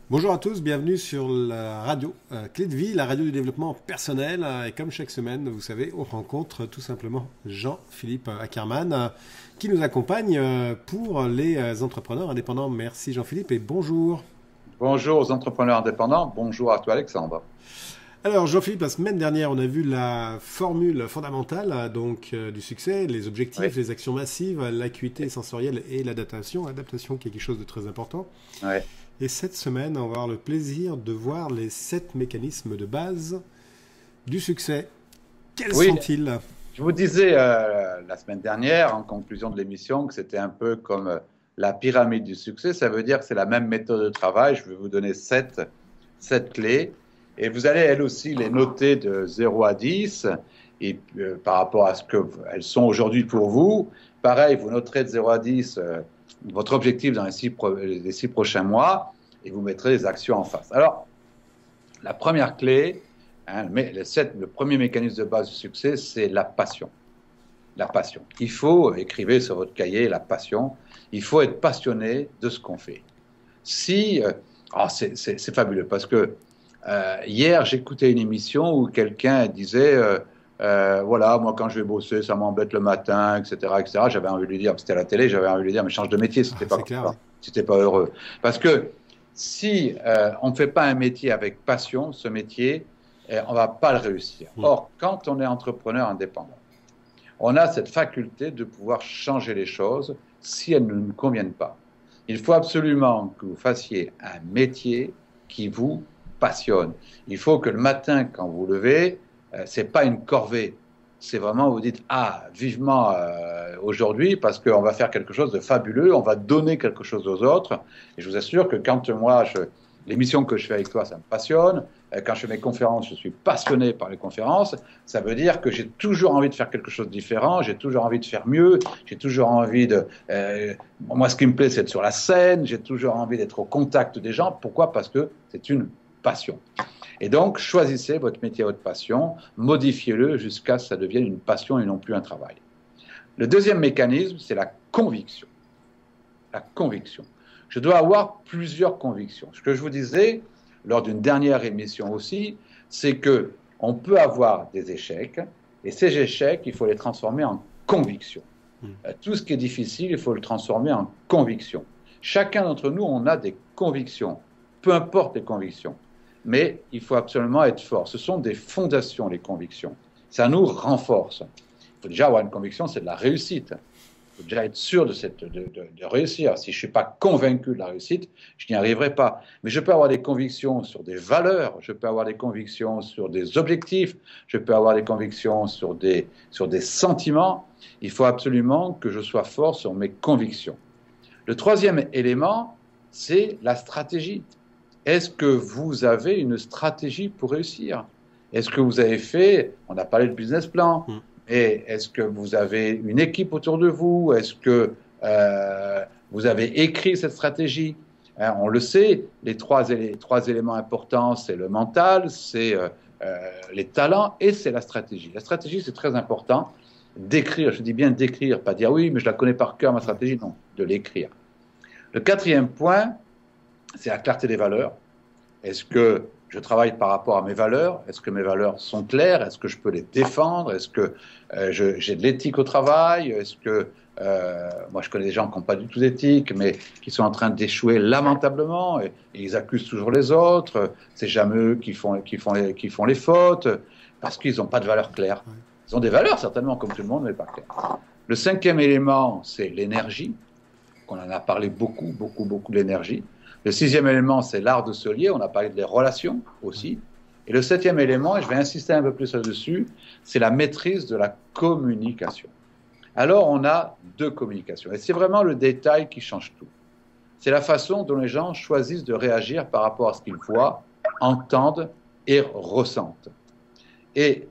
Bonjour à tous, bienvenue sur la radio Clé de Vie, la radio du développement personnel. Et comme chaque semaine, vous savez, on rencontre tout simplement Jean-Philippe Ackermann qui nous accompagne pour les entrepreneurs indépendants. Merci Jean-Philippe et bonjour. Bonjour aux entrepreneurs indépendants, bonjour à toi Alexandre. Alors Jean-Philippe, la semaine dernière, on a vu la formule fondamentale du succès, les Oui, objectifs, les actions massives, l'acuité sensorielle et l'adaptation. Adaptation qui est quelque chose de très important. oui, Et cette semaine, on va avoir le plaisir de voir les 7 mécanismes de base du succès. Quels oui. sont-ils? Je vous disais la semaine dernière, en conclusion de l'émission, que c'était un peu comme la pyramide du succès. Ça veut dire que c'est la même méthode de travail. Je vais vous donner sept clés. Et vous allez, elles aussi, les noter de 0 à 10. Et par rapport à ce qu'elles sont aujourd'hui pour vous, pareil, vous noterez de 0 à 10 votre objectif dans les 6 prochains mois et vous mettrez les actions en face. Alors, la première clé, hein, le premier mécanisme de base du succès, c'est la passion. La passion. Il faut, écrivez sur votre cahier, la passion. Il faut être passionné de ce qu'on fait. Si, c'est fabuleux parce que hier, j'écoutais une émission où quelqu'un disait voilà, moi, quand je vais bosser, ça m'embête le matin, etc., etc. J'avais envie de lui dire, c'était à la télé, j'avais envie de lui dire, mais change de métier si t'es pas C'est comme clair, oui. ça, si t'es pas heureux. Parce que si on ne fait pas un métier avec passion, ce métier, on va pas le réussir. Mm. Or, quand on est entrepreneur indépendant, on a cette faculté de pouvoir changer les choses si elles ne nous conviennent pas. Il faut absolument que vous fassiez un métier qui vous passionne. Il faut que le matin, quand vous vous levez, c'est pas une corvée. C'est vraiment, vous dites, ah, vivement aujourd'hui, parce qu'on va faire quelque chose de fabuleux, on va donner quelque chose aux autres. Et je vous assure que quand moi, l'émission que je fais avec toi, ça me passionne. Quand je fais mes conférences, je suis passionné par les conférences. Ça veut dire que j'ai toujours envie de faire quelque chose de différent, j'ai toujours envie de faire mieux, j'ai toujours envie de... moi, ce qui me plaît, c'est d'être sur la scène, j'ai toujours envie d'être au contact des gens. Pourquoi? Parce que c'est une passion. Et donc, choisissez votre métier, votre passion, modifiez-le jusqu'à ce que ça devienne une passion et non plus un travail. Le deuxième mécanisme, c'est la conviction. La conviction. Je dois avoir plusieurs convictions. Ce que je vous disais lors d'une dernière émission aussi, c'est que on peut avoir des échecs, et ces échecs, il faut les transformer en convictions. Mm. Tout ce qui est difficile, il faut le transformer en convictions. Chacun d'entre nous, on a des convictions, peu importe les convictions, mais il faut absolument être fort. Ce sont des fondations, les convictions. Ça nous renforce. Il faut déjà avoir une conviction, c'est de la réussite. Il faut déjà être sûr de réussir. Si je ne suis pas convaincu de la réussite, je n'y arriverai pas. Mais je peux avoir des convictions sur des valeurs, je peux avoir des convictions sur des objectifs, je peux avoir des convictions sur des sentiments. Il faut absolument que je sois fort sur mes convictions. Le troisième élément, c'est la stratégie. Est-ce que vous avez une stratégie pour réussir? Est-ce que vous avez fait, on a parlé de business plan, Mm. et est-ce que vous avez une équipe autour de vous? Est-ce que vous avez écrit cette stratégie? Hein, on le sait, les trois éléments importants, c'est le mental, c'est les talents et c'est la stratégie. La stratégie, c'est très important d'écrire, je dis bien d'écrire, pas dire oui, mais je la connais par cœur, ma stratégie, non, de l'écrire. Le quatrième point, c'est la clarté des valeurs. Est-ce que je travaille par rapport à mes valeurs? Est-ce que mes valeurs sont claires? Est-ce que je peux les défendre? Est-ce que j'ai de l'éthique au travail? Est-ce que moi je connais des gens qui n'ont pas du tout d'éthique, mais qui sont en train d'échouer lamentablement et ils accusent toujours les autres. C'est jamais eux qui font les fautes parce qu'ils n'ont pas de valeurs claires. Ouais. Ils ont des valeurs certainement comme tout le monde, mais pas claires. Le cinquième élément, c'est l'énergie. On en a parlé beaucoup, beaucoup, beaucoup de l'énergie. Le sixième élément, c'est l'art de se lier. On a parlé des relations aussi. Et le septième élément, et je vais insister un peu plus là-dessus, c'est la maîtrise de la communication. Alors, on a deux communications. Et c'est vraiment le détail qui change tout. C'est la façon dont les gens choisissent de réagir par rapport à ce qu'ils voient, entendent et ressentent. Et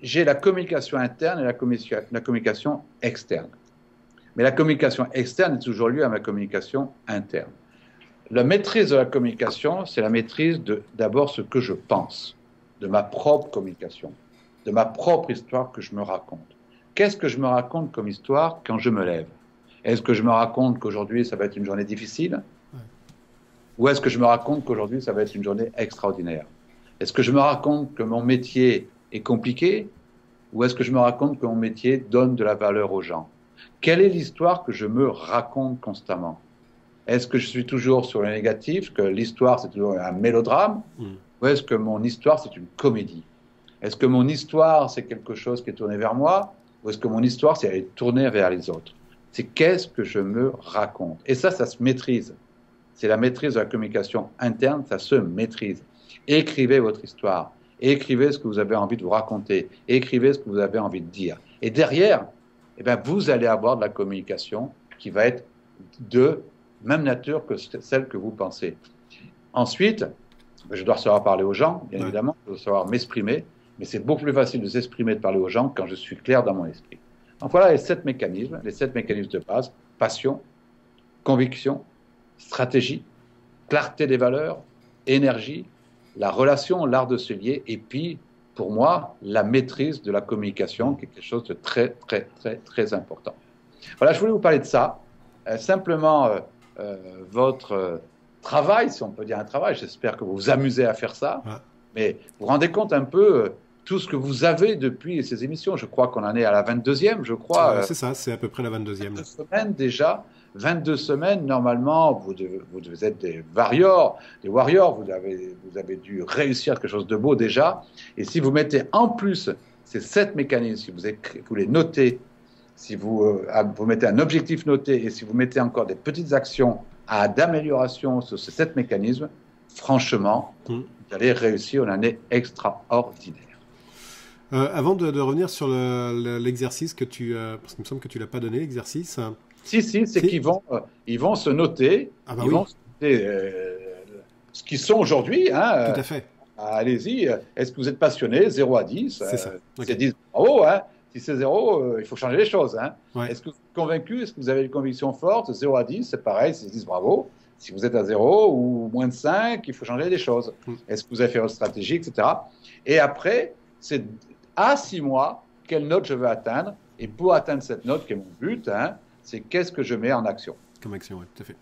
j'ai la communication interne et la communication externe. Mais la communication externe est toujours liée à ma communication interne. La maîtrise de la communication, c'est la maîtrise de d'abord ce que je pense, de ma propre communication, de ma propre histoire que je me raconte. Qu'est-ce que je me raconte comme histoire quand je me lève? Est-ce que je me raconte qu'aujourd'hui, ça va être une journée difficile? Ouais. Ou est-ce que je me raconte qu'aujourd'hui, ça va être une journée extraordinaire? Est-ce que je me raconte que mon métier est compliqué? Ou est-ce que je me raconte que mon métier donne de la valeur aux gens? Quelle est l'histoire que je me raconte constamment? Est-ce que je suis toujours sur le négatif, que l'histoire c'est toujours un mélodrame? Ou est-ce que mon histoire c'est une comédie? Est-ce que mon histoire c'est quelque chose qui est tourné vers moi? Ou est-ce que mon histoire c'est aller tourner vers les autres? C'est qu'est-ce que je me raconte? Et ça se maîtrise. C'est la maîtrise de la communication interne, ça se maîtrise. Écrivez votre histoire, écrivez ce que vous avez envie de vous raconter, écrivez ce que vous avez envie de dire. Et derrière, eh bien, vous allez avoir de la communication qui va être de même nature que celle que vous pensez. Ensuite, je dois savoir parler aux gens, bien évidemment, je dois savoir m'exprimer, mais c'est beaucoup plus facile de s'exprimer, de parler aux gens quand je suis clair dans mon esprit. Donc voilà les 7 mécanismes de base: passion, conviction, stratégie, clarté des valeurs, énergie, la relation, l'art de se lier, et puis, pour moi, la maîtrise de la communication, qui est quelque chose de très, très, très, très important. Voilà, je voulais vous parler de ça. Simplement, votre travail, si on peut dire un travail, j'espère que vous vous amusez à faire ça, mais vous vous rendez compte un peu tout ce que vous avez depuis ces émissions. Je crois qu'on en est à la 22e, je crois. C'est ça, c'est à peu près la 22e. 22 semaines déjà. 22 semaines, normalement, vous êtes des warriors, vous avez dû réussir quelque chose de beau déjà. Et si vous mettez en plus ces 7 mécanismes, si vous les notez, si vous mettez un objectif noté et si vous mettez encore des petites actions d'amélioration sur ces 7 mécanismes, franchement, vous allez réussir une année extraordinaire. Avant de revenir sur l'exercice parce qu'il me semble que tu ne l'as pas donné, l'exercice. Si, c'est qu'ils vont se noter, vont se noter ce qu'ils sont aujourd'hui. Hein, tout à fait. Allez-y, est-ce que vous êtes passionné? 0 à 10. C'est ça. Okay. C'est 10, bravo. Hein. Si c'est 0, il faut changer les choses. Hein. Est-ce que vous êtes convaincu? Est-ce que vous avez une conviction forte? 0 à 10, c'est pareil, c'est 10, bravo. Si vous êtes à 0 ou moins de 5, il faut changer les choses. Est-ce que vous avez fait votre stratégie, etc. Et après, c'est à 6 mois, quelle note je veux atteindre? Et pour atteindre cette note, qui est mon but, hein, c'est qu'est-ce que je mets en action. Comme action, oui, tout à fait.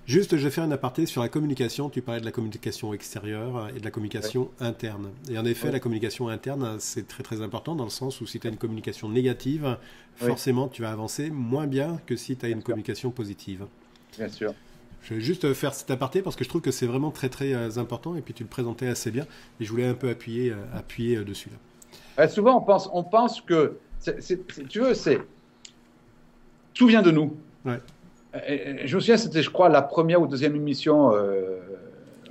Juste, je vais faire une aparté sur la communication. Tu parlais de la communication extérieure et de la communication interne. Et en effet, la communication interne, c'est très très important dans le sens où si tu as une communication négative, forcément, tu vas avancer moins bien que si tu as une communication positive. Bien sûr. Je vais juste faire cet aparté parce que je trouve que c'est vraiment très très important et puis tu le présentais assez bien et je voulais un peu appuyer dessus là. Souvent, on pense que, tu veux, tout vient de nous. Ouais. Je me souviens, c'était, je crois, la première ou deuxième émission,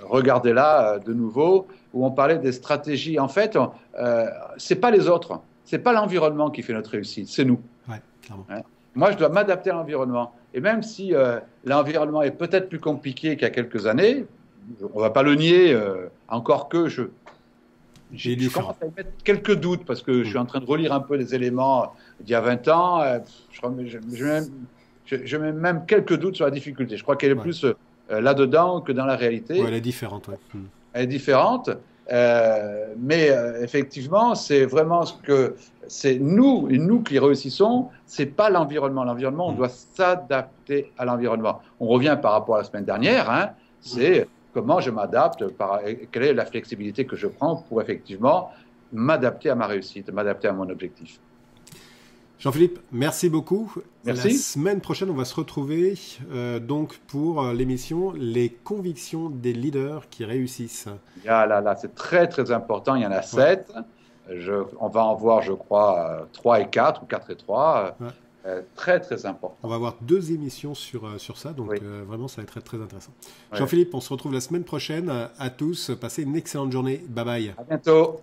regardez-la de nouveau, où on parlait des stratégies. En fait, c'est pas les autres, c'est pas l'environnement qui fait notre réussite, c'est nous. Ouais, clairement. Hein? Moi, je dois m'adapter à l'environnement. Et même si l'environnement est peut-être plus compliqué qu'il y a quelques années, on va pas le nier, encore que je commence à y mettre quelques doutes parce que je suis en train de relire un peu les éléments d'il y a 20 ans. Je mets même quelques doutes sur la difficulté. Je crois qu'elle est plus là-dedans que dans la réalité. Ouais, elle est différente. Ouais. Elle est différente. Mais effectivement, c'est vraiment c'est nous qui réussissons. C'est pas l'environnement. L'environnement, on doit s'adapter à l'environnement. On revient par rapport à la semaine dernière. Hein, c'est comment je m'adapte, quelle est la flexibilité que je prends pour effectivement m'adapter à ma réussite, m'adapter à mon objectif. Jean-Philippe, merci beaucoup. Merci. La semaine prochaine, on va se retrouver donc pour l'émission Les convictions des leaders qui réussissent. Là, c'est très très important. Il y en a 7. On va en voir, je crois, 3 et 4 ou 4 et 3. Très très important. On va avoir 2 émissions sur ça, donc vraiment ça va être très très intéressant. Jean-Philippe, on se retrouve la semaine prochaine. À tous, passez une excellente journée. Bye bye. À bientôt.